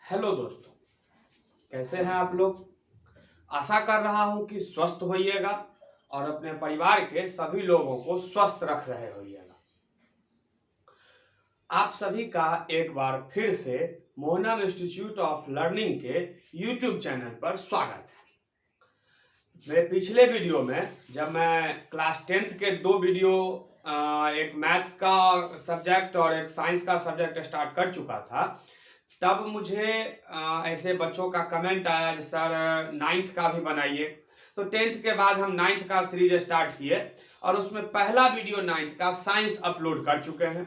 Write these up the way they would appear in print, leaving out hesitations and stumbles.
Hello दोस्तों, कैसे हैं आप लोग। आशा कर रहा हूं कि स्वस्थ होइएगा और अपने परिवार के सभी लोगों को स्वस्थ रख रहे होइएगा। आप सभी का एक बार फिर से मोहनम इंस्टीट्यूट ऑफ लर्निंग के यूट्यूब चैनल पर स्वागत है। मेरे पिछले वीडियो में जब मैं क्लास 10th के दो वीडियो एक मैथ्स का सब्जेक्ट और एक साइंस का सब्जेक्ट स्टार्ट कर चुका था, तब मुझे ऐसे बच्चों का कमेंट आया कि सर 9th का भी बनाइए। तो 10th के बाद हम 9th का सीरीज स्टार्ट किए और उसमें पहला वीडियो 9th का साइंस अपलोड कर चुके हैं।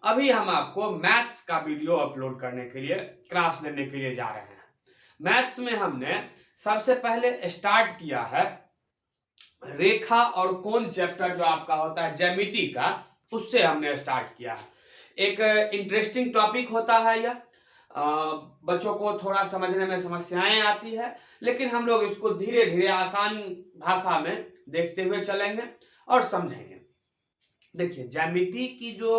अभी हम आपको मैथ्स का वीडियो अपलोड करने के लिए क्लास लेने के लिए जा रहे हैं। मैथ्स में हमने सबसे पहले स्टार्ट किया है रेखा और कोण चैप्टर, जो आपका होता है ज्यामिति का, उससे हमने स्टार्ट किया है। एक इंटरेस्टिंग टॉपिक होता है यह, बच्चों को थोड़ा समझने में समस्याएं आती है, लेकिन हम लोग इसको धीरे धीरे आसान भाषा में देखते हुए चलेंगे और समझेंगे। देखिए, ज्यामिति की जो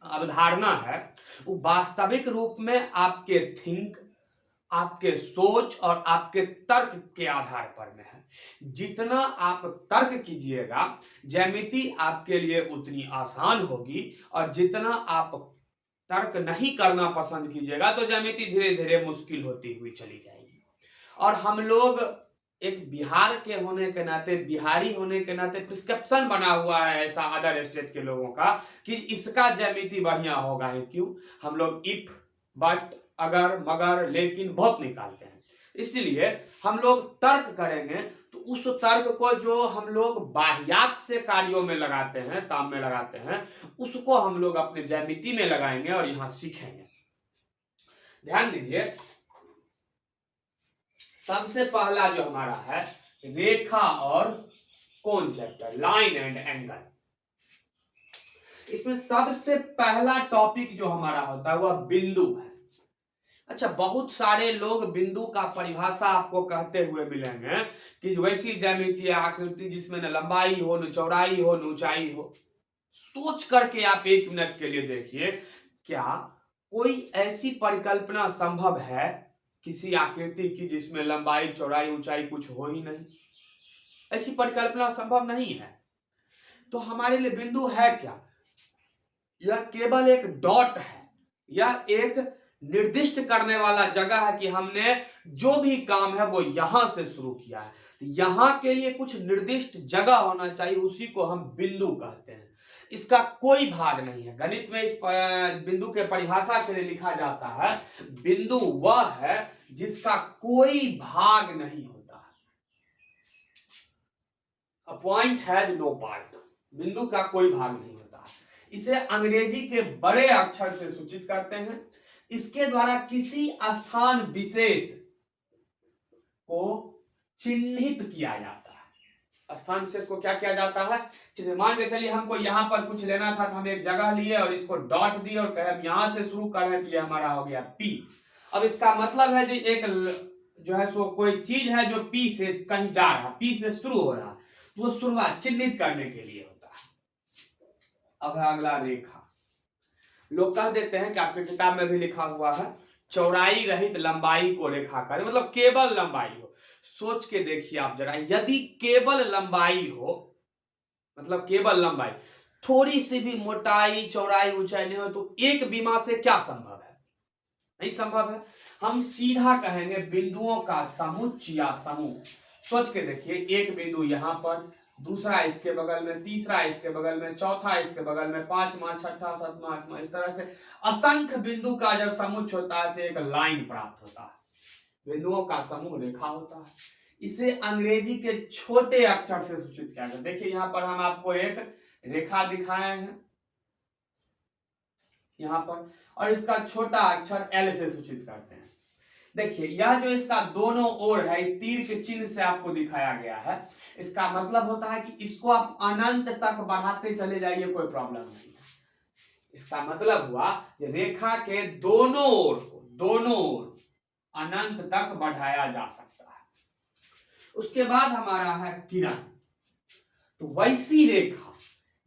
अवधारणा है वो वास्तविक रूप में आपके सोच और आपके तर्क के आधार पर में है। जितना आप तर्क कीजिएगा ज्यामिति आपके लिए उतनी आसान होगी, और जितना आप तर्क नहीं करना पसंद कीजिएगा तो ज्यामिति धीरे धीरे मुश्किल होती हुई चली जाएगी। और हम लोग एक बिहार के होने के नाते, बिहारी होने के नाते प्रिस्क्रिप्शन बना हुआ है ऐसा अदर स्टेट के लोगों का कि इसका ज्यामिति बढ़िया होगा ही क्यों। हम लोग इफ, बट, अगर, मगर, लेकिन बहुत निकालते हैं। इसलिए हम लोग तर्क करेंगे तो उस तर्क को जो हम लोग बाह्यात से कार्यों में लगाते हैं, काम में लगाते हैं, उसको हम लोग अपने ज्यामिति में लगाएंगे और यहां सीखेंगे। ध्यान दीजिए, सबसे पहला जो हमारा है रेखा और कोण चैप्टर, लाइन एंड एंगल। इसमें सबसे पहला टॉपिक जो हमारा होता है वह बिंदु है। अच्छा, बहुत सारे लोग बिंदु का परिभाषा आपको कहते हुए मिलेंगे कि वैसी ज्यामिति आकृति जिसमें न लंबाई हो, न चौड़ाई हो, न ऊंचाई हो। सोच करके आप 1 मिनट के लिए देखिए, क्या कोई ऐसी परिकल्पना संभव है किसी आकृति की जिसमें लंबाई, चौड़ाई, ऊंचाई कुछ हो ही नहीं? ऐसी परिकल्पना संभव नहीं है। तो हमारे लिए बिंदु है क्या? यह केवल एक डॉट है, यह एक निर्दिष्ट करने वाला जगह है कि हमने जो भी काम है वो यहां से शुरू किया है। यहां के लिए कुछ निर्दिष्ट जगह होना चाहिए, उसी को हम बिंदु कहते हैं। इसका कोई भाग नहीं है। गणित में इस बिंदु के परिभाषा के लिए लिखा जाता है, बिंदु वह है जिसका कोई भाग नहीं होता। A point has no part. बिंदु का कोई भाग नहीं होता। इसे अंग्रेजी के बड़े अक्षर से सूचित करते हैं। इसके द्वारा किसी स्थान विशेष को चिन्हित किया जाता है। स्थान विशेष को क्या किया जाता है? मान के चलिए हमको यहां पर कुछ लेना था तो हम एक जगह लिए और इसको डॉट दिए और कहे हम यहां से शुरू कर रहे हैं, तो ये हमारा हो गया पी। अब इसका मतलब है कि एक जो है सो कोई चीज है जो पी से कहीं जा रहा है, पी से शुरू हो रहा है, तो वो शुरुआत चिन्हित करने के लिए होता है। अब है अगला रेखा। लोग कह देते हैं कि आपके किताब में भी लिखा हुआ है चौड़ाई रहित लंबाई को रेखा करें, मतलब केवल लंबाई हो। सोच के देखिए आप जरा, यदि केवल लंबाई हो, मतलब केवल लंबाई, थोड़ी सी भी मोटाई, चौड़ाई, ऊंचाई नहीं हो, तो एक विमा से क्या संभव है? नहीं संभव है। हम सीधा कहेंगे बिंदुओं का समुच्चय या समूह। सोच के देखिए, एक बिंदु यहां पर, दूसरा इसके बगल में, तीसरा इसके बगल में, चौथा इसके बगल में, पांचवा, छठा, सातवां, आठवां, इस तरह से असंख्य बिंदु का जब समुच्चय होता है तो एक लाइन प्राप्त होता है। बिंदुओं का समूह रेखा होता है। इसे अंग्रेजी के छोटे अक्षर से सूचित किया जाता है। देखिए यहां पर हम आपको एक रेखा दिखाए हैं यहां पर, और इसका छोटा अक्षर एल से सूचित करते हैं। देखिए यह जो इसका दोनों ओर है, तीर के चिन्ह से आपको दिखाया गया है, इसका मतलब होता है कि इसको आप अनंत तक बढ़ाते चले जाइए, कोई प्रॉब्लम नहीं है। इसका मतलब हुआ रेखा के दोनों ओर को, दोनों ओर अनंत तक बढ़ाया जा सकता है। उसके बाद हमारा है किरण। तो वैसी रेखा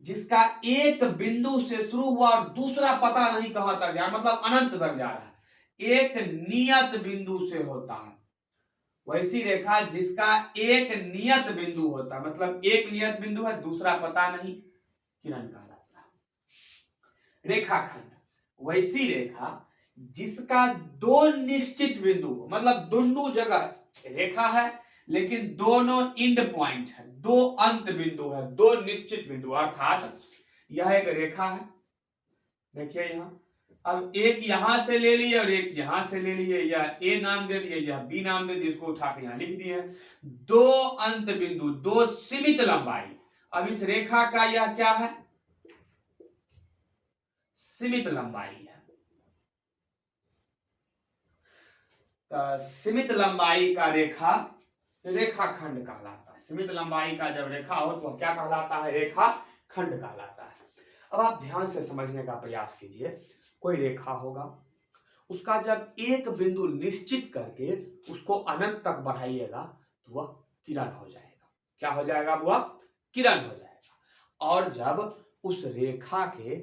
जिसका एक बिंदु से शुरू हुआ और दूसरा पता नहीं कहां तक जा रहा, मतलब अनंत तक जा रहा है, एक नियत बिंदु से होता है, वैसी रेखा जिसका एक नियत बिंदु होता है, मतलब एक नियत बिंदु है, दूसरा पता नहीं, किरण कहलाता है। रेखाखंड वैसी रेखा जिसका दो निश्चित बिंदु हो, मतलब दोनों जगह रेखा है लेकिन दोनों इंड पॉइंट है, दो अंत बिंदु है, दो निश्चित बिंदु, अर्थात यह एक रेखा है, देखिए यहां, अब एक यहां से ले लिए और एक यहां से ले लिए, या ए नाम दे दिए या बी नाम दे दिए, इसको उठा के यहां लिख दिए, दो अंत बिंदु, दो सीमित लंबाई। अब इस रेखा का यह क्या है, सीमित लंबाई है। सीमित लंबाई का रेखा रेखाखंड कहलाता है। सीमित लंबाई का जब रेखा हो तो क्या कहलाता है, रेखाखंड कहलाता है। अब आप ध्यान से समझने का प्रयास कीजिए, कोई रेखा होगा, उसका जब एक बिंदु निश्चित करके उसको अनंत तक बढ़ाइएगा तो वह किरण हो जाएगा। क्या हो जाएगा, वह किरण हो जाएगा। और जब उस रेखा के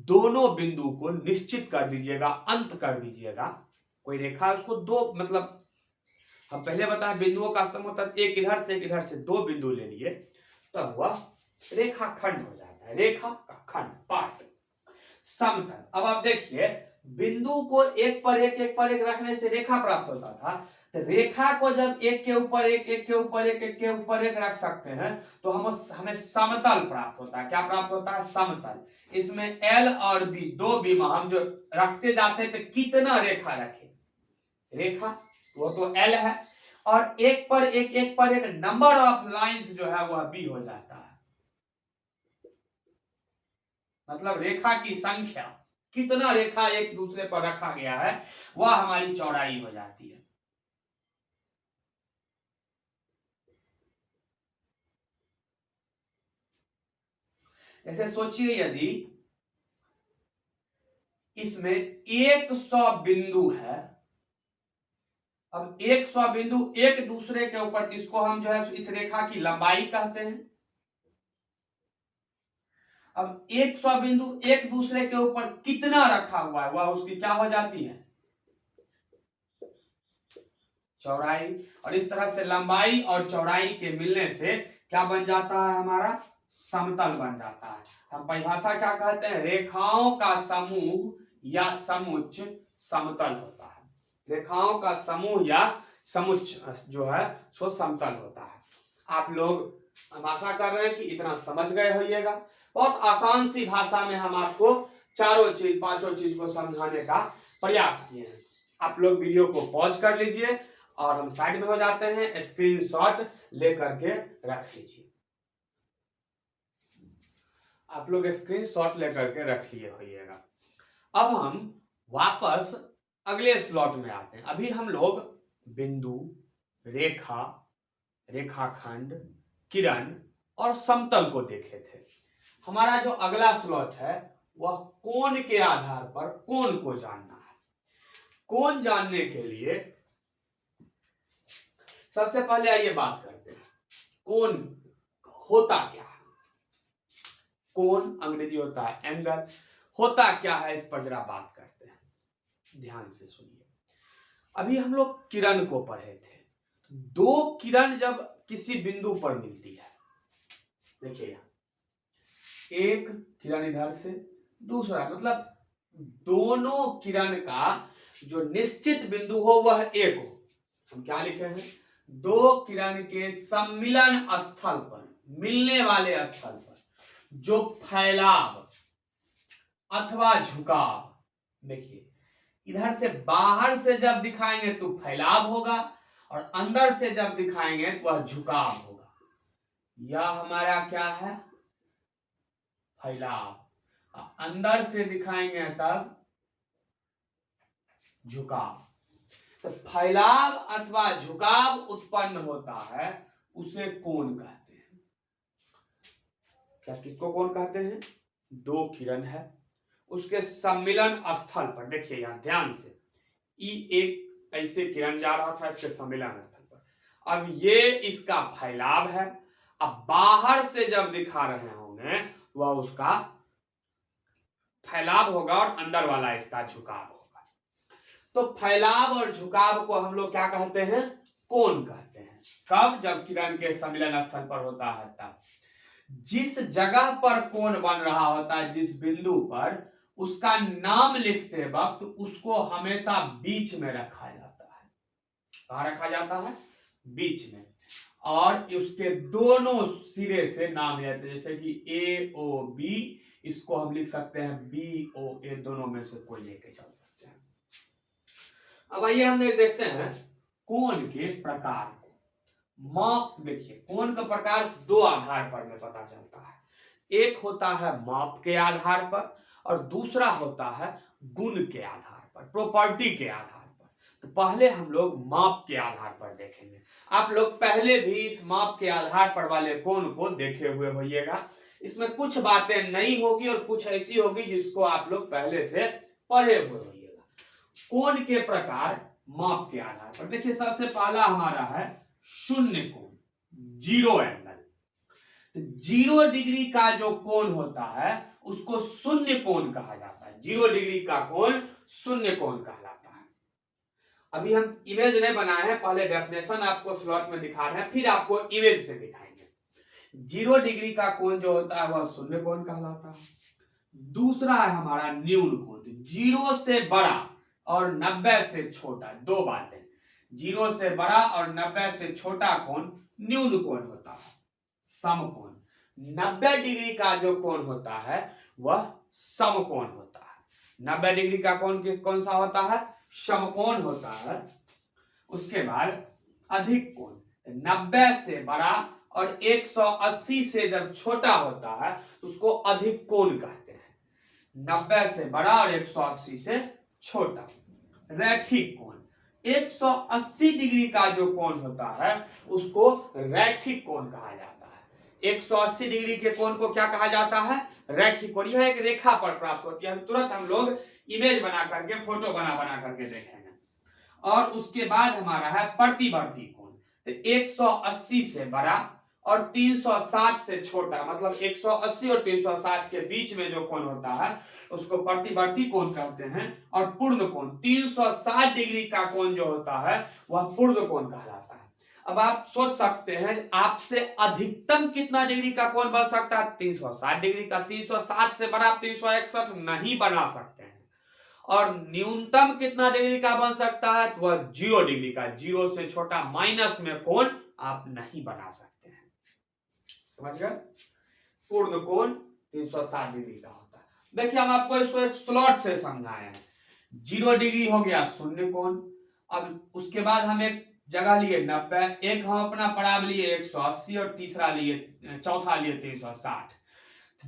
दोनों बिंदु को निश्चित कर दीजिएगा, अंत कर दीजिएगा, कोई रेखा उसको दो, मतलब हम पहले बताए बिंदुओं का समूह, तब एक इधर से दो बिंदु ले लिए, तब वह रेखाखंड हो जाता है। रेखा का खंड, पार्ट। समतल, अब आप देखिए बिंदु को एक पर एक रखने से रेखा प्राप्त होता था, तो रेखा को जब एक के ऊपर एक के ऊपर एक रख सकते हैं तो हमें समतल प्राप्त होता है। क्या प्राप्त होता है, समतल। इसमें एल और बी, दो बीम हम जो रखते जाते थे, कितना रेखा रखे, रेखा वो तो एल है, और एक पर एक नंबर ऑफ लाइंस जो है वह बी हो जाता है, मतलब रेखा की संख्या, कितना रेखा एक दूसरे पर रखा गया है वह हमारी चौड़ाई हो जाती है। ऐसे सोचिए, यदि इसमें 100 बिंदु है, अब 100 बिंदु एक दूसरे के ऊपर, इसको हम जो है इस रेखा की लंबाई कहते हैं। अब 100 बिंदु एक दूसरे के ऊपर कितना रखा हुआ है, वह उसकी क्या हो जाती है, चौड़ाई। और इस तरह से लंबाई और चौड़ाई के मिलने से क्या बन जाता है, हमारा समतल बन जाता है। हम परिभाषा क्या कहते हैं, रेखाओं का समूह या समुच्च समतल होता है। रेखाओं का समूह या समुच्च जो है सो समतल होता है। आप लोग, हम आशा कर रहे हैं कि इतना समझ गए होइएगा। बहुत आसान सी भाषा में हम आपको चारों चीज, पांचों चीज को समझाने का प्रयास किए हैं। आप लोग वीडियो को पॉज कर लीजिए और हम साइड में हो जाते हैं, स्क्रीनशॉट लेकर के रख लीजिए। आप लोग स्क्रीनशॉट लेकर के रख लिए होइएगा। अब हम वापस अगले स्लॉट में आते हैं। अभी हम लोग बिंदु, रेखा, रेखाखंड, किरण और समतल को देखे थे। हमारा जो अगला स्लॉट है वह कोण के आधार पर कोण को जानना है। कोण जानने के लिए सबसे पहले आइए बात करते हैं, कोण होता क्या है। कोण अंग्रेजी होता है एंगल, होता क्या है इस पर जरा बात करते हैं, ध्यान से सुनिए। अभी हम लोग किरण को पढ़े थे, दो किरण जब किसी बिंदु पर मिलती है, देखिए एक किरण इधर से, दूसरा, मतलब दोनों किरण का जो निश्चित बिंदु हो वह एक हो, हम क्या लिखे हैं, दो किरण के सम्मिलन स्थल पर, मिलने वाले स्थल पर जो फैलाव अथवा झुकाव, देखिए इधर से बाहर से जब दिखाएंगे तो फैलाव होगा और अंदर से जब दिखाएंगे तो वह झुकाव होगा। यह हमारा क्या है, फैलाव, अंदर से दिखाएंगे तब झुकाव। तो फैलाव अथवा झुकाव उत्पन्न होता है उसे कोण कहते हैं। क्या, किसको कोण कहते हैं, दो किरण है उसके सम्मिलन स्थल पर, देखिए यहां ध्यान से, एक ऐसे किरण जा रहा था इसके सम्मिलन स्थल पर, अब ये इसका फैलाव है, अब बाहर से जब दिखा रहे होंगे वह उसका फैलाव होगा और अंदर वाला इसका झुकाव होगा। तो फैलाव और झुकाव को हम लोग क्या कहते हैं? कोण कहते हैं। कब? जब किरण के सम्मिलन स्थल पर होता है तब। जिस जगह पर कोण बन रहा होता है, जिस बिंदु पर, उसका नाम लिखते वक्त उसको हमेशा बीच में रखा जाता है। कहां रखा जाता है? बीच में। और उसके दोनों सिरे से नाम लेते हैं, जैसे कि ए ओ बी, इसको हम लिख सकते हैं बी ओ ए, दोनों में से कोई लेके चल सकते हैं। अब आइए हम देखते हैं कोण के प्रकार को। माप, देखिए कोण का प्रकार दो आधार पर में पता चलता है। एक होता है माप के आधार पर और दूसरा होता है गुण के आधार पर, प्रॉपर्टी के आधार पर। तो पहले हम लोग माप के आधार पर देखेंगे। आप लोग पहले भी इस माप के आधार पर वाले कोण को देखे हुए होइएगा। इसमें कुछ बातें नई होगी और कुछ ऐसी होगी जिसको आप लोग पहले से पढ़े हुए होइएगा। कोण के प्रकार माप के आधार पर, देखिए सबसे पहला हमारा है शून्य कोण, जीरो एंगल। तो 0 डिग्री का जो कोण होता है उसको शून्य कोण कहा जाता है। 0 डिग्री का कोण शून्य कोण कहलाता है। अभी हम इमेज नहीं बनाए हैं, पहले डेफिनेशन आपको स्लॉट में दिखा रहे हैं, फिर आपको इमेज से दिखाएंगे। 0 डिग्री का कोण जो होता है वह शून्य कोण कहलाता है। दूसरा है हमारा न्यून कोण। 0 से बड़ा और 90 से छोटा, दो बातें। 0 से बड़ा और 90 से छोटा कोण न्यून कोण होता है। समकोण, 90 डिग्री का जो कोण होता है वह समकोण होता है। 90 डिग्री का कोण कौन सा होता है? समकोण होता है। उसके बाद अधिक कोण, 90 से बड़ा और 180 से जब छोटा होता है उसको अधिक कोण कहते हैं। 90 से बड़ा और 180 से छोटा। रैखिक कोण, 180 डिग्री का जो कोण होता है उसको रैखिक कोण कहा जाता है। 180 डिग्री के कोण को क्या कहा जाता है? रैखिक कोण। यह एक रेखा पर प्राप्त होती है। तुरंत हम लोग इमेज बना करके, फोटो बना करके देखेंगे। और उसके बाद हमारा है प्रतिवर्ती कोण। तो 180 से बड़ा और 360 से छोटा, मतलब 180 और 360 के बीच में जो कोण होता है उसको प्रतिवर्ती कोण कहते हैं। और पूर्ण कोण, 360 डिग्री का कोण जो होता है वह पूर्ण कोण कहलाता है। अब आप सोच सकते हैं आपसे अधिकतम कितना डिग्री का कोण बन सकता है? 360 डिग्री का। 360 से बड़ा 361 नहीं बना सकते हैं। और न्यूनतम कितना डिग्री का बन सकता है? तो वह 0 डिग्री का। 0 से छोटा माइनस में कोण आप नहीं बना सकते हैं। समझ गए? पूर्ण कोण 360 डिग्री का होता है। देखिए हम आपको इसको एक स्लॉट से समझाए हैं। 0 डिग्री हो गया शून्य कोण। अब उसके बाद हम एक जगह लिए 90, एक हम अपना पड़ाव लिए 180 और तीसरा लिए, चौथा लिए 360।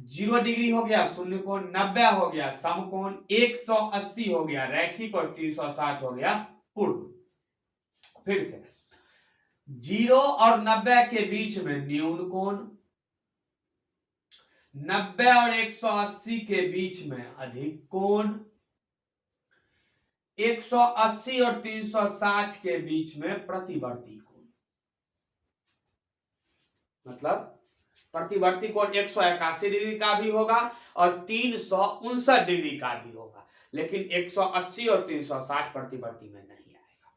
0 डिग्री हो गया शून्य कोण, 90 हो गया समकोण, 180 हो गया रैखिक और 360 हो गया पूर्ण। फिर से 0 और 90 के बीच में न्यून कोण, 90 और 180 के बीच में अधिक कोण, 180 और 360 के बीच में प्रतिवर्ती कोण। मतलब प्रतिवर्ती कोण 181 डिग्री का भी होगा और 359 डिग्री का भी होगा, लेकिन 180 और 360 प्रतिवर्ती में नहीं आएगा।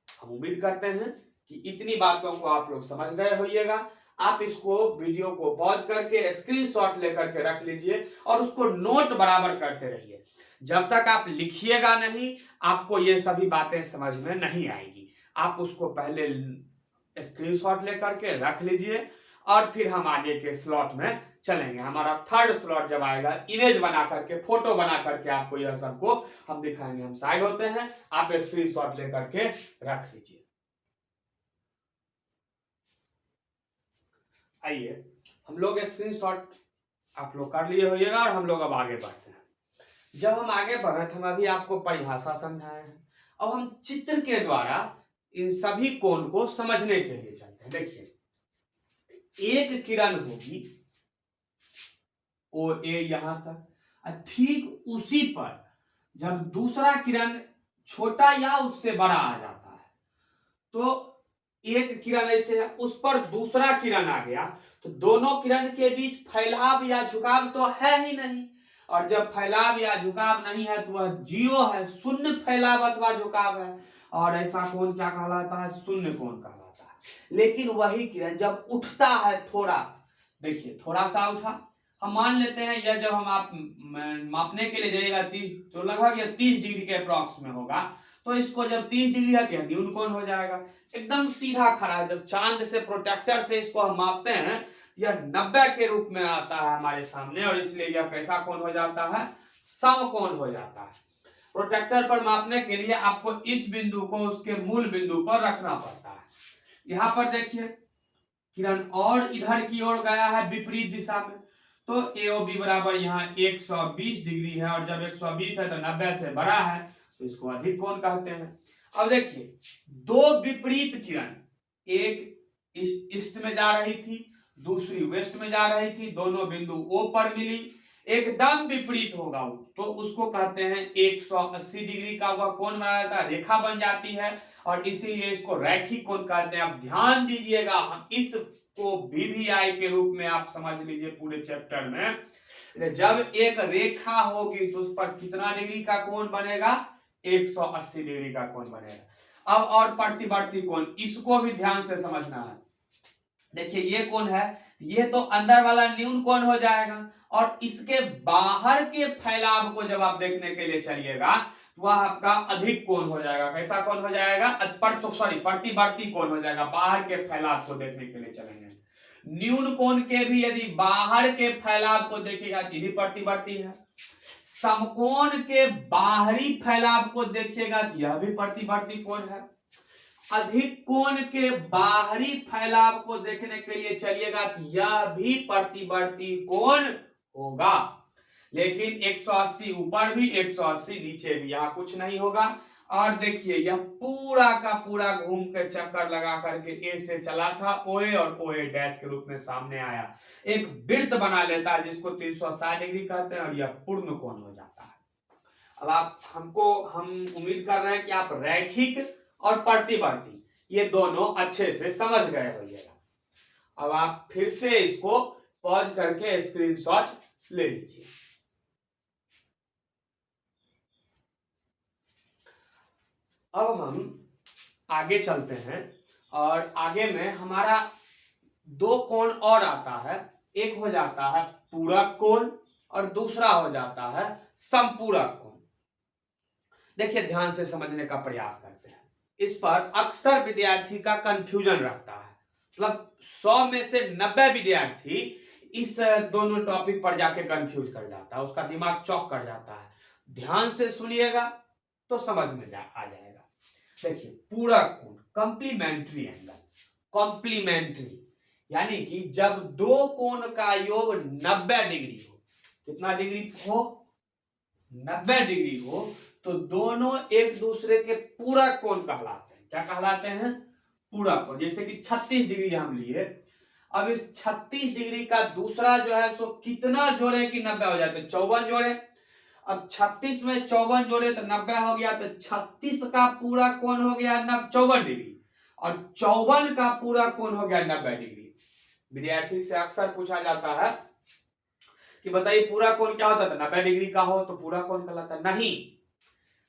हम उम्मीद करते हैं कि इतनी बातों को आप लोग समझ गए होइएगा। आप इसको वीडियो को पॉज करके स्क्रीनशॉट लेकर के रख लीजिए और उसको नोट बराबर करते रहिए। जब तक आप लिखिएगा नहीं आपको ये सभी बातें समझ में नहीं आएगी। आप उसको पहले स्क्रीनशॉट लेकर के रख लीजिए और फिर हम आगे के स्लॉट में चलेंगे। हमारा थर्ड स्लॉट जब आएगा, इमेज बना करके, फोटो बना करके आपको यह सबको हम दिखाएंगे। हम साइड होते हैं, आप स्क्रीनशॉट लेकर के रख लीजिए। आइए हम लोग स्क्रीनशॉट आप लोग कर लिए होइएगा और हम लोग अब आगे बढ़ते हैं। जब हम आगे बढ़ रहे थे, हम अभी आपको परिभाषा समझाए हैं। अब हम चित्र के द्वारा इन सभी कोण को समझने के लिए चलते हैं। देखिए एक किरण होगी ओ ए यहां तक, ठीक उसी पर जब दूसरा किरण छोटा या उससे बड़ा आ जाता है तो एक किरण ऐसे है, उस पर दूसरा किरण आ गया तो दोनों किरण के बीच फैलाव या झुकाव तो है ही नहीं। और जब फैलाव या झुकाव नहीं है तो वह जीरो है, शून्य फैलाव अथवा झुकाव है, और ऐसा कोण क्या कहलाता है? शून्य कोण कहलाता है। लेकिन वही किरण जब उठता है थोड़ा सा, देखिए थोड़ा सा उठा, हम मान लेते हैं यह जब हम आप मापने के लिए जाइएगा 30, तो लगभग यह 30 डिग्री के अप्रॉक्स में होगा, तो इसको जब 30 डिग्री है तो न्यून कोण हो जाएगा, एकदम सीधा खड़ा है। जब चांद से प्रोटेक्टर से इसको हम मापते हैं, यह 90 के रूप में आता है हमारे सामने, और इसलिए यह कैसा कोण हो जाता है? समकोण हो जाता है। प्रोटेक्टर पर मापने के लिए आपको इस बिंदु को उसके मूल बिंदु पर रखना पड़ता है। यहां पर देखिए किरण और इधर की ओर गया है विपरीत दिशा में, तो AOB बराबर यहाँ 120 डिग्री है, और जब 120 है तो 90 से बड़ा है, तो इसको अधिक कोण कहते हैं। अब देखिए दो विपरीत किरण, एक ईस्ट में जा रही थी, दूसरी वेस्ट में जा रही थी, दोनों बिंदु O पर मिली, एकदम विपरीत होगा तो उसको कहते हैं 180 डिग्री का वह कोण बना रहता है, रेखा बन जाती है, और इसीलिए इसको रैखिक कोण कहते हैं। अब ध्यान दीजिएगा, हम इसको VVI के रूप में आप समझ लीजिए पूरे चैप्टर में, जब एक रेखा होगी तो उस पर कितना डिग्री का कोण बनेगा? 180 डिग्री का कोण बनेगा। अब और प्रतिवर्ती कोण, इसको भी ध्यान से समझना है। देखिए ये कोण है, ये तो अंदर वाला न्यून कोण हो जाएगा, और इसके बाहर के फैलाव को जब आप देखने के लिए चलिएगा वह आपका अधिक कोण हो जाएगा। कैसा कोण हो जाएगा? प्रतिवर्ती कोण हो जाएगा, बाहर के फैलाव को देखने के लिए चलेंगे। न्यून कोण के भी यदि बाहर के फैलाव को देखिएगा तो भी प्रतिवर्ती है, समकोण के बाहरी फैलाव को देखिएगा तो यह भी प्रतिवर्ती कोण है, अधिक कोण के बाहरी फैलाव को देखने के लिए चलिएगा तो यह भी प्रतिवर्ती कोण होगा। लेकिन 180 ऊपर भी 180 नीचे भी, यहां कुछ नहीं होगा। और देखिए यह पूरा का पूरा घूम के चक्कर लगा करके ए से चला था OA, और OA डैश के रूप में सामने आया, एक वृत्त बना लेता है जिसको 360 डिग्री कहते हैं, और यह पूर्ण कोण हो जाता है। अब हम उम्मीद कर रहे हैं कि आप रैखिक और प्रतिवर्ती ये दोनों अच्छे से समझ गए होंगे। अब आप फिर से इसको पॉज करके स्क्रीनशॉट ले लीजिए। अब हम आगे चलते हैं, और आगे में हमारा दो कोण और आता है, एक हो जाता है पूरक कोण और दूसरा हो जाता है समपूरक कोण। देखिए ध्यान से समझने का प्रयास करते हैं, इस पर अक्सर विद्यार्थी का कंफ्यूजन रहता है, मतलब 100 में से 90 विद्यार्थी इस दोनों टॉपिक पर जाके कंफ्यूज कर जाता है, उसका दिमाग चौक कर जाता है। ध्यान से सुनिएगा तो समझ में आ जाएगा। देखिए पूरक कोण, कॉम्प्लीमेंट्री एंगल, कॉम्प्लीमेंट्री यानी कि जब दो कोण का योग 90 डिग्री हो, कितना डिग्री हो? 90 डिग्री हो, तो दोनों एक दूसरे के पूरक कोण कहलाते हैं। क्या कहलाते हैं? पूरक कोण। जैसे कि 36 डिग्री हम लिए, अब इस 36 डिग्री का दूसरा जो है सो कितना जोड़े कि 90 हो जाते? 54 जोड़े। अब 36 में 54 जोड़े तो 90 हो गया, तो 36 का पूरा कोण हो गया 54 डिग्री, और 54 का पूरा कोण हो गया 90 डिग्री। विद्यार्थी से अक्सर पूछा जाता है कि बताइए पूरा कोण क्या होता था? 90 डिग्री का हो तो पूरा कोण कहलाता है? नहीं।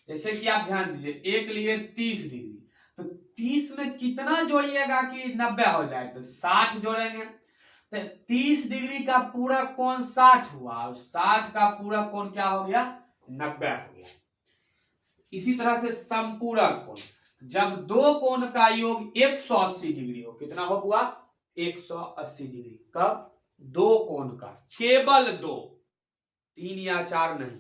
जैसे कि आप ध्यान दीजिए, एक लिए 30 डिग्री, तो 30 में कितना जोड़िएगा कि 90 हो जाए? तो 60 जोड़ेंगे, तो 30 डिग्री का पूरा कोण 60 हुआ, और 60 का पूरा कोण क्या हो गया? 90 हो गया। इसी तरह से समपूरक कोण, जब दो कोण का योग 180 डिग्री हो, कितना हो हुआ? 180 डिग्री। कब? दो कोण का, केवल दो, 3 या 4 नहीं,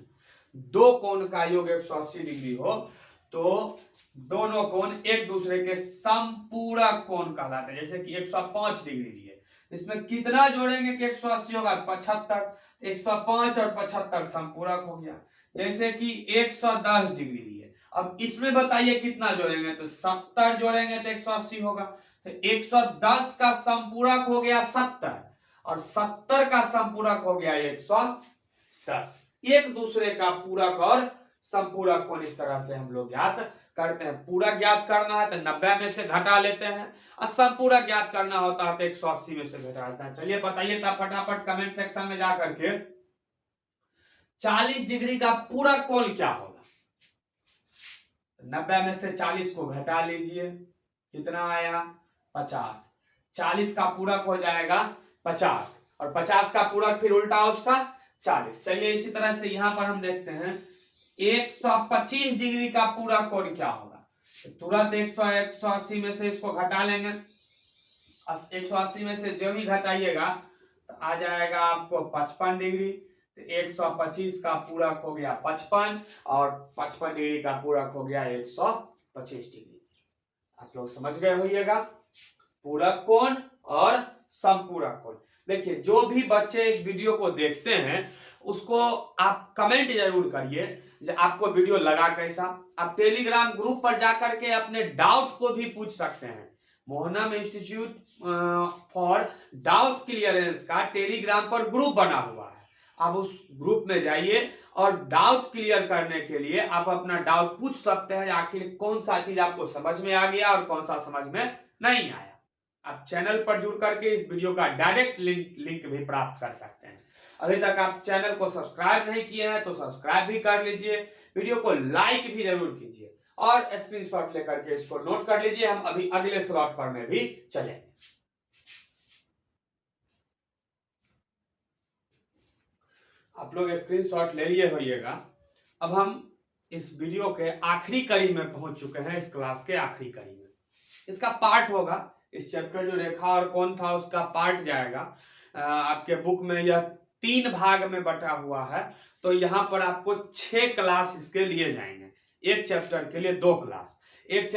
दो कोण का योग 180 डिग्री हो, तो दोनों कोण एक दूसरे के समपूरक कोण कहलाते हैं। जैसे कि 105 डिग्री लिए, इसमें कितना जोड़ेंगे कि 180 होगा? 75। 105 और 75 समपूरक हो गया। जैसे कि 110 डिग्री लिए, अब इसमें बताइए कितना जोड़ेंगे? तो 70 जोड़ेंगे तो 180 होगा, तो 110 का समपूरक हो गया 70, और 70 का समपूरक हो गया 110। एक दूसरे का पूरक और समपूरक कोण इस तरह से हम लोग ज्ञात करते हैं। पूरक ज्ञात करना है तो 90 में से घटा लेते हैं, और समपूरक ज्ञात करना होता है तो 180 में से घटा लेते हैं। चलिए बताइए तब फटाफट कमेंट सेक्शन में जाकर के 40 डिग्री का पूरा कोण क्या होगा? 90 में से 40 को घटा लीजिए, कितना आया? 50। 40 का पूरक हो जाएगा 50 और 50 का पूरक फिर उल्टा उसका 40। चलिए इसी तरह से यहां पर हम देखते हैं 125 डिग्री का पूरा कोण क्या होगा? तुरंत 180 में से इसको घटा लेंगे। 180 में से जो भी घटाइएगा तो आ जाएगा आपको 55 डिग्री। तो 125 का पूरक हो गया 55 और 55 डिग्री का पूरक हो गया 125 डिग्री। आप लोग समझ गए होइएगा पूरक कोण और समपूरक कोण। देखिए जो भी बच्चे इस वीडियो को देखते हैं उसको आप कमेंट जरूर करिए जो आपको वीडियो लगा कैसा। आप टेलीग्राम ग्रुप पर जाकर के अपने डाउट को भी पूछ सकते हैं। Mohanam institute for doubt clearance का टेलीग्राम पर ग्रुप बना हुआ है। आप उस ग्रुप में जाइए और डाउट क्लियर करने के लिए आप अपना डाउट पूछ सकते हैं, आखिर कौन सा चीज आपको समझ में आ गया और कौन सा समझ में नहीं आया। आप चैनल पर जुड़ करके इस वीडियो का डायरेक्ट लिंक भी प्राप्त कर सकते हैं। अभी तक आप चैनल को सब्सक्राइब नहीं किए हैं तो सब्सक्राइब भी कर लीजिए, वीडियो को लाइक भी जरूर कीजिए और स्क्रीनशॉट लेकर के इसको नोट कर लीजिए। हम अभी अगले सवाल पर में भी चलेंगे। आप लोग स्क्रीनशॉट ले लिए होइएगा। अब हम इस वीडियो के आखिरी कड़ी में पहुंच चुके हैं, इस क्लास के आखिरी कड़ी में। इसका पार्ट होगा, इस चैप्टर जो रेखा और कोण था उसका पार्ट जाएगा। आपके बुक में यह 3 भाग में बटा हुआ है, तो यहाँ पर आपको 6 क्लास इसके लिए जाएंगे। एक चैप्टर के लिए 2 क्लास। एक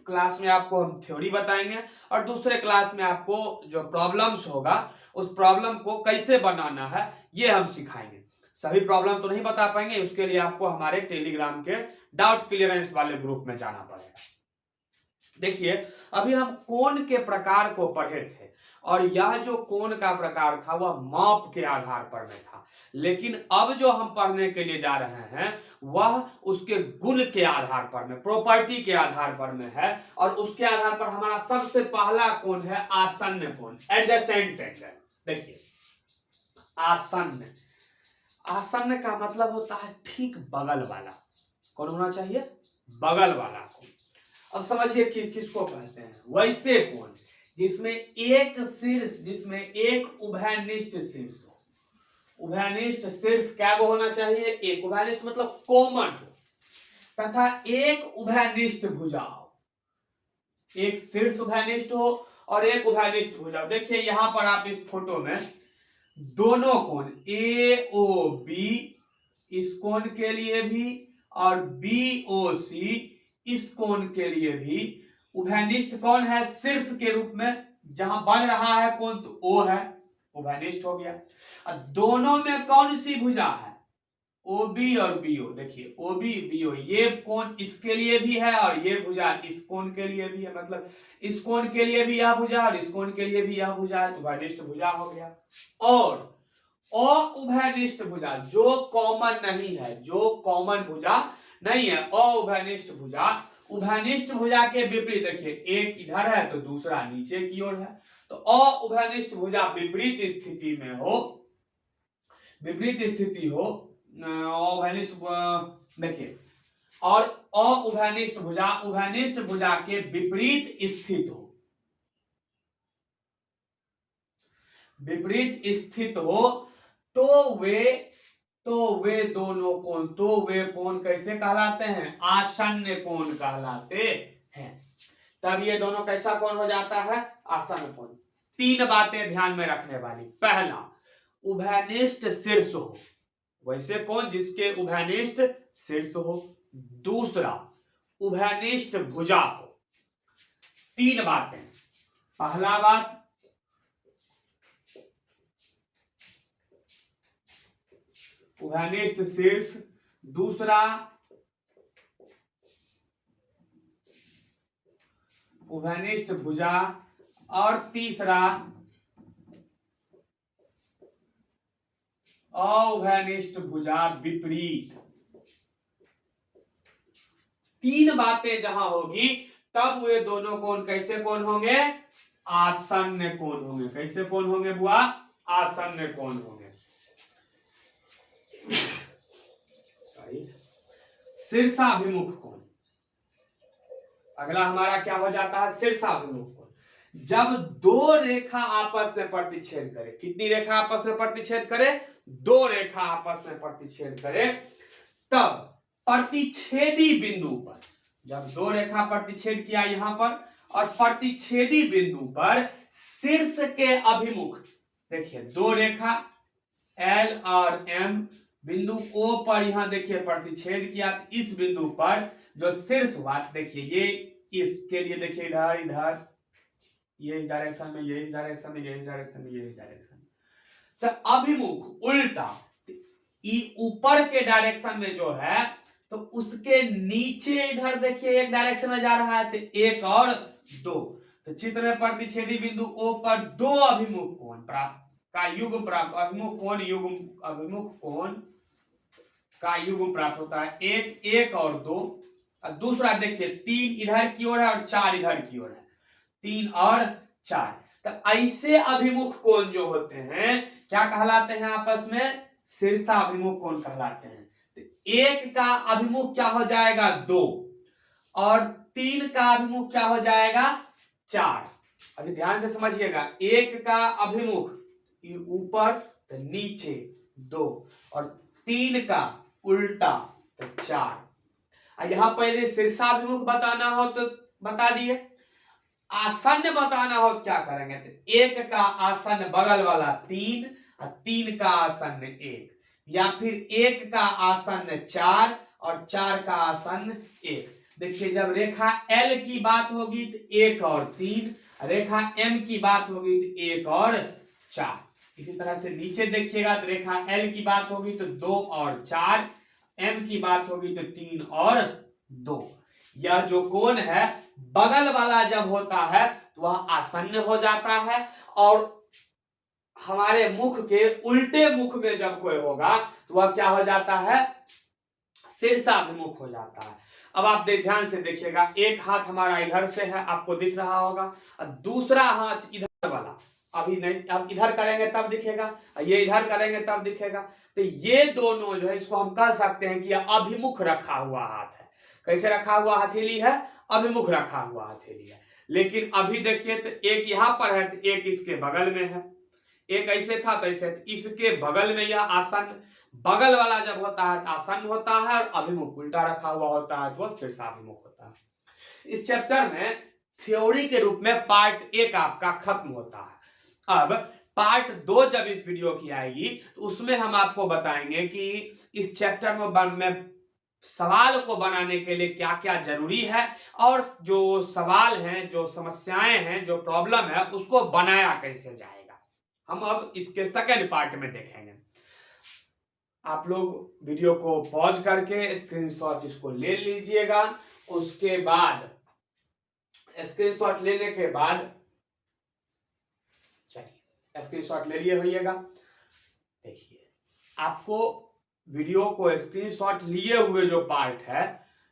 क्लास में आपको हम थ्योरी बताएंगे और दूसरे क्लास में आपको जो प्रॉब्लम्स होगा उस प्रॉब्लम को कैसे बनाना है ये हम सिखाएंगे। सभी प्रॉब्लम तो नहीं बता पाएंगे, उसके लिए आपको हमारे टेलीग्राम के डाउट क्लियरेंस वाले ग्रुप में जाना पड़ेगा। देखिए अभी हम कोण के प्रकार को पढ़े थे और यह जो कोण का प्रकार था वह माप के आधार पर में था, लेकिन अब जो हम पढ़ने के लिए जा रहे हैं वह उसके गुण के आधार पर में, प्रॉपर्टी के आधार पर में है। और उसके आधार पर हमारा सबसे पहला कोण है आसन्न कोण, एडजेसेंट एंगल। देखिए आसन्न, आसन्न का मतलब होता है ठीक बगल वाला। कौन होना चाहिए? बगल वाला कोण। अब समझिए कि किसको कहते हैं? वैसे कोण जिसमें एक शीर्ष, जिसमें एक उभयनिष्ठ शीर्ष हो। उभयनिष्ठ शीर्ष क्या होना चाहिए? एक। उभयनिष्ठ मतलब कॉमन हो तथा एक उभयनिष्ठ भुजा हो। एक शीर्ष उभयनिष्ठ हो और एक उभयनिष्ठ भुजा हो। देखिए यहां पर आप इस फोटो में दोनों कोण AOB इस कोण के लिए भी और BOC इस कोण के लिए भी उभयनिष्ठ कौन है? शीर्ष के रूप में जहां बन रहा है कोण तो O है, उभयनिष्ठ हो गया। और दोनों में कौन सी भुजा है? OB और BO। देखिए OB BO ये कोण इसके लिए भी है और ये भुजा इस कोण के लिए भी है, मतलब इस कोण के लिए भी यह भुजा और इस कोण के लिए भी यह भुजा है, तो उभयनिष्ठ भुजा हो गया। और अउभयनिष्ठ भुजा जो कॉमन नहीं है, जो कॉमन भुजा नहीं है, अउभयनिष्ठ भुजा, उभयनिष्ठ भुजा के विपरीत। देखिए एक इधर है तो दूसरा नीचे की ओर है, तो अउभयनिष्ठ भुजा विपरीत स्थिति में हो, विपरीत स्थिति हो अउभयनिष्ठ। देखिए और अउभयनिष्ठ भुजा उभयनिष्ठ भुजा के विपरीत स्थित हो, विपरीत स्थित हो तो वे दोनों कोण, तो वे कोण कैसे कहलाते हैं? आसन्न कोण कहलाते हैं। तब ये दोनों कैसा कोण हो जाता है? आसन्न कोण। 3 बातें ध्यान में रखने वाली। पहला, उभयनिष्ठ शीर्ष हो, वैसे कोण जिसके उभयनिष्ठ शीर्ष हो। दूसरा, उभयनिष्ठ भुजा हो। 3 बातें। पहला बात, उभयनिष्ठ शीर्ष। दूसरा, उभयनिष्ठ भुजा। और तीसरा, अउभयनिष्ठ भुजा विपरीत। 3 बातें जहां होगी तब वे दोनों कोण कैसे कोण होंगे? आसन्न कोण होंगे। कैसे कोण होंगे बुआ? आसन्न कोण होंगे। सॉरी, शीर्षाभिमुख कोण। अगला हमारा क्या हो जाता है, शीर्षाभिमुख कोण। जब दो रेखा आपस में प्रतिच्छेद करे, कितनी रेखा आपस में प्रतिच्छेद करे, दो रेखा आपस में प्रतिच्छेद करे, तब प्रतिच्छेदी बिंदु पर, जब दो रेखा प्रतिच्छेद किया यहां पर और प्रतिच्छेदी बिंदु पर शीर्ष के अभिमुख, देखिए दो रेखा L और M बिंदु O पर यहां देखिए प्रतिच्छेद किया, इस बिंदु पर जो शीर्ष हुआ, देखिए ये इसके लिए देखिए इधर इधर, ये इस डायरेक्शन में, ये इस डायरेक्शन में, ये इस डायरेक्शन में, ये इस डायरेक्शन में, तो अभिमुख उल्टा ऊपर के डायरेक्शन में जो है, तो उसके नीचे इधर देखिए एक डायरेक्शन में जा रहा है, तो एक और दो, तो चित्र में प्रतिच्छेदी बिंदु O पर दो अभिमुख कोण प्राप्त का युग्म प्राप्त, अभिमुख कोण युग्म, अभिमुख कोण का युग्म प्राप्त होता है, एक एक और दो, और दूसरा देखिए तीन इधर की ओर है और चार इधर की ओर है, तीन और चार, तो ऐसे अभिमुख कोण जो होते हैं क्या कहलाते हैं आपस में, शीर्षाभिमुख कोण कहलाते हैं। तो एक का अभिमुख क्या हो जाएगा, दो, और तीन का अभिमुख क्या हो जाएगा, चार। अभी ध्यान से समझिएगा, एक का अभिमुख ऊपर तो नीचे दो, और तीन का उल्टा तो चार। यहां पहले शीर्षाभिमुख बताना हो तो बता दिए, आसन्न बताना हो तो क्या करेंगे, तो एक का आसन्न बगल वाला तीन और तीन का आसन्न एक, या फिर एक का आसन्न चार और चार का आसन्न एक। देखिए जब रेखा L की बात होगी तो एक और तीन, रेखा M की बात होगी तो एक और चार। इसी तरह से नीचे देखिएगा तो रेखा L की बात होगी तो दो और चार, M की बात होगी तो तीन और दो। यह जो कोण है बगल वाला जब होता है तो वह आसन्न हो जाता है, और हमारे मुख के उल्टे मुख में जब कोई होगा तो वह क्या हो जाता है, शीर्षाभिमुख हो जाता है। अब आप ध्यान से देखिएगा, एक हाथ हमारा इधर से है, आपको दिख रहा होगा, और दूसरा हाथ इधर वाला, अभी नहीं, अब इधर करेंगे तब दिखेगा, ये इधर करेंगे तब दिखेगा। तो ये दोनों जो है इसको हम कह सकते हैं कि अभिमुख रखा हुआ हाथ है। कैसे रखा हुआ हथेली है, अभिमुख रखा हुआ हथेली है। लेकिन अभी देखिए तो एक यहां पर है तो एक इसके बगल में है, एक ऐसे था तो ऐसे, इसके बगल में यह आसन्न, बगल वाला जब होता है आसन्न होता है, और अभिमुख उल्टा रखा हुआ होता है तो शीर्षाभिमुख होता है। इस चैप्टर में थ्योरी के रूप में पार्ट 1 आपका खत्म होता है। अब पार्ट 2 जब इस वीडियो की आएगी तो उसमें हम आपको बताएंगे कि इस चैप्टर में सवाल को बनाने के लिए क्या क्या जरूरी है, और जो सवाल हैं, जो समस्याएं हैं, जो प्रॉब्लम है, उसको बनाया कैसे जाएगा, हम अब इसके सेकंड पार्ट में देखेंगे। आप लोग वीडियो को पॉज करके स्क्रीनशॉट इसको ले लीजिएगा। उसके बाद स्क्रीनशॉट लेने के बाद, चलिए स्क्रीनशॉट ले लिए होइएगा। देखिए आपको वीडियो को स्क्रीनशॉट लिए हुए जो पार्ट है,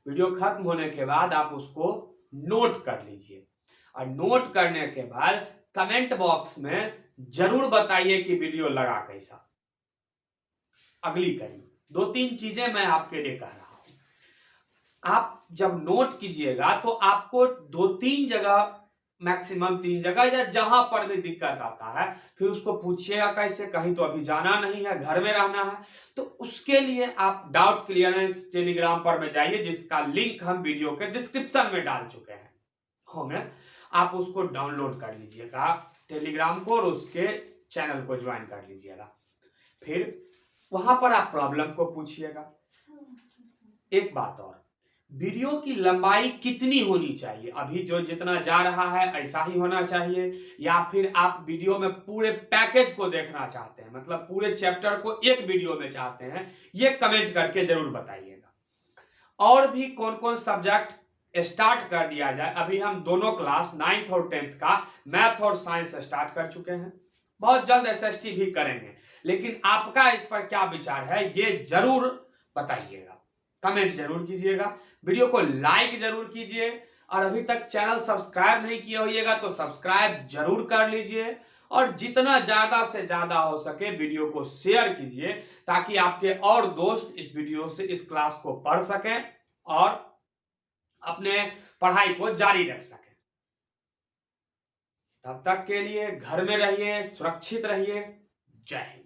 वीडियो खत्म होने के बाद आप उसको नोट कर लीजिए, और नोट करने के बाद कमेंट बॉक्स में जरूर बताइए कि वीडियो लगा कैसा। अगली कड़ी 2-3 चीजें मैं आपके लिए कह रहा हूं। आप जब नोट कीजिएगा तो आपको 2-3 जगह, मैक्सिमम 3 जगह, या जहां पर भी दिक्कत आता है फिर उसको पूछिएगा कैसे, कहीं तो अभी जाना नहीं है, घर में रहना है, तो उसके लिए आप डाउट क्लियरेंस टेलीग्राम पर में जाइए, जिसका लिंक हम वीडियो के डिस्क्रिप्शन में डाल चुके हैं हमें, आप उसको डाउनलोड कर लीजिएगा टेलीग्राम को, और उसके चैनल को ज्वाइन कर लीजिएगा। फिर वहां पर आप प्रॉब्लम को पूछिएगा। एक बात और, वीडियो की लंबाई कितनी होनी चाहिए, अभी जो जितना जा रहा है ऐसा ही होना चाहिए, या फिर आप वीडियो में पूरे पैकेज को देखना चाहते हैं, मतलब पूरे चैप्टर को एक वीडियो में चाहते हैं, ये कमेंट करके जरूर बताइएगा। और भी कौन कौन सब्जेक्ट स्टार्ट कर दिया जाए, अभी हम दोनों क्लास 9th और 10th का मैथ और साइंस स्टार्ट कर चुके हैं, बहुत जल्द SST भी करेंगे, लेकिन आपका इस पर क्या विचार है ये जरूर बताइएगा, कमेंट जरूर कीजिएगा, वीडियो को लाइक जरूर कीजिए, और अभी तक चैनल सब्सक्राइब नहीं किए होइएगा तो सब्सक्राइब जरूर कर लीजिए, और जितना ज्यादा से ज्यादा हो सके वीडियो को शेयर कीजिए, ताकि आपके और दोस्त इस वीडियो से इस क्लास को पढ़ सकें और अपने पढ़ाई को जारी रख सकें। तब तक के लिए घर में रहिए, सुरक्षित रहिए। जय हिंद।